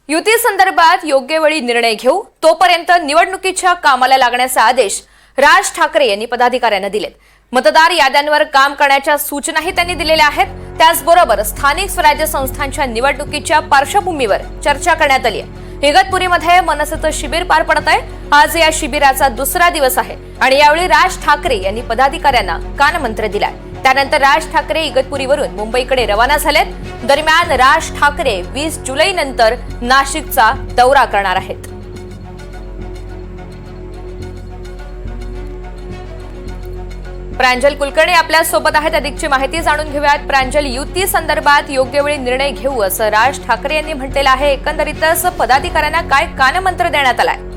युती संदर्भात योग्य वेळी निर्णय घेऊ, तोपर्यंत निवडणुकीच्या कामाला लागण्याचे आदेश राज ठाकरे यांनी पदाधिकाऱ्यांना दिलेत। मतदार याद्यांवर काम करण्याच्या सूचनाही त्यांनी दिलेल्या आहेत। त्याचबरोबर स्थानिक स्वराज्य संस्थांच्या निवडणुकीच्या पार्श्वभूमीवर चर्चा करण्यात आली आहे। इगतपुरीमध्ये मनसेचं शिबिर पार पडत आहे। आज या शिबिराचा दुसरा दिवस आहे आणि यावेळी राज ठाकरे यांनी पदाधिकाऱ्यांना कानमंत्र दिलाय। त्यानंतर राज ठाकरे इगतपुरीवरून मुंबईकडे रवाना झालेत। दरम्यान राज ठाकरे 20 जुलैनंतर नाशिकचा दौरा करणार आहेत। प्रांजल कुलकर्णी आपल्या सोबत आहेत। अधिकची माहिती जाणून घेऊयात। प्रांजल, युती संदर्भात योग्य वेळी निर्णय घेऊ असं राज ठाकरे यांनी म्हटलेलं आहे। एकंदरीतच पदाधिकाऱ्यांना काय कानमंत्र देण्यात आलाय?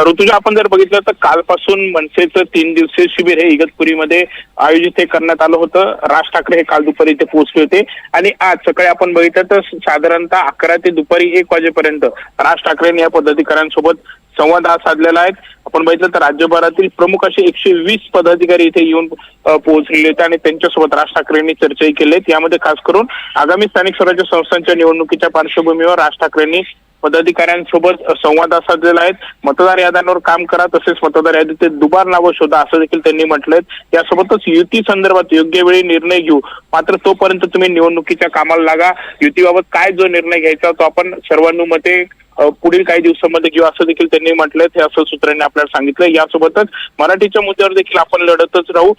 ऋतुजा, आपण जर बघितलं तर कालपासून मनसेचं 3 दिवसीय शिबिर हे इगतपुरीमध्ये आयोजित करण्यात आलं होतं। राज ठाकरे हे काल दुपारी इथे पोहोचले होते आणि आज सकाळी आपण बघितलं तर साधारणतः 11 ते दुपारी 1 वाजेपर्यंत राज ठाकरेंनी या पदाधिकाऱ्यांसोबत संवाद साधलेला आहे। आपण बघितलं तर राज्यभरातील प्रमुख असे 120 पदाधिकारी इथे येऊन पोहोचलेले होते आणि त्यांच्यासोबत राज ठाकरेंनी चर्चाही केली। यामध्ये खास करून आगामी स्थानिक स्वराज्य संस्थांच्या निवडणुकीच्या पार्श्वभूमीवर राज ठाकरेंनी पदाधिकाऱ्यांसोबत संवाद साधलेला आहे। मतदार याद्यांवर काम करा, तसेच मतदार यादीचे दुबार नावं शोधा असं देखील त्यांनी म्हटलंय। यासोबतच युती संदर्भात योग्य वेळी निर्णय घेऊ, मात्र तोपर्यंत तुम्ही निवडणुकीच्या कामाला लागा। युतीबाबत काय जो निर्णय घ्यायचा तो आपण सर्वानुमते पुढील काही दिवसांमध्ये घेऊ असं देखील त्यांनी म्हटलंय। हे असं सूत्रांनी आपल्याला सांगितलं। यासोबतच मराठीच्या मुद्द्यावर देखील आपण लढतच राहू,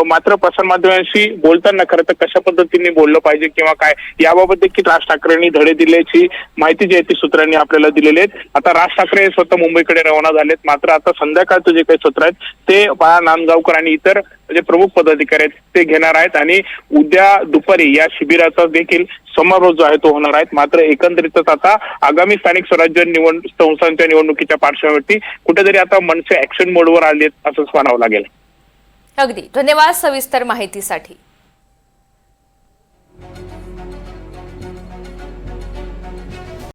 मात्र प्रसारमाध्यमांशी बोलताना खरं तर कशा पद्धतीने बोललं पाहिजे किंवा काय याबाबत देखील राज ठाकरेंनी धडे दिल्याची माहिती जी आहे ती सूत्रांनी आपल्याला दिलेली आहे। आता राज ठाकरे स्वतः मुंबईकडे रवाना झालेत, मात्र आता संध्याकाळचं जे काही सत्र आहेत ते बाळा नांदगावकर आणि इतर जे प्रमुख पदाधिकारी आहेत ते घेणार आहेत आणि उद्या दुपारी या शिबिराचा देखील समारोह जो आहे तो होणार आहे। मात्र एकंदरीतच आता आगामी स्थानिक स्वराज्य संस्थांच्या निवडणुकीच्या पार्श्वभूमीवरती कुठेतरी आता मनसे ऍक्शन मोडवर आले असंच म्हणावं लागेल। अगदी धन्यवाद सविस्तर माहितीसाठी।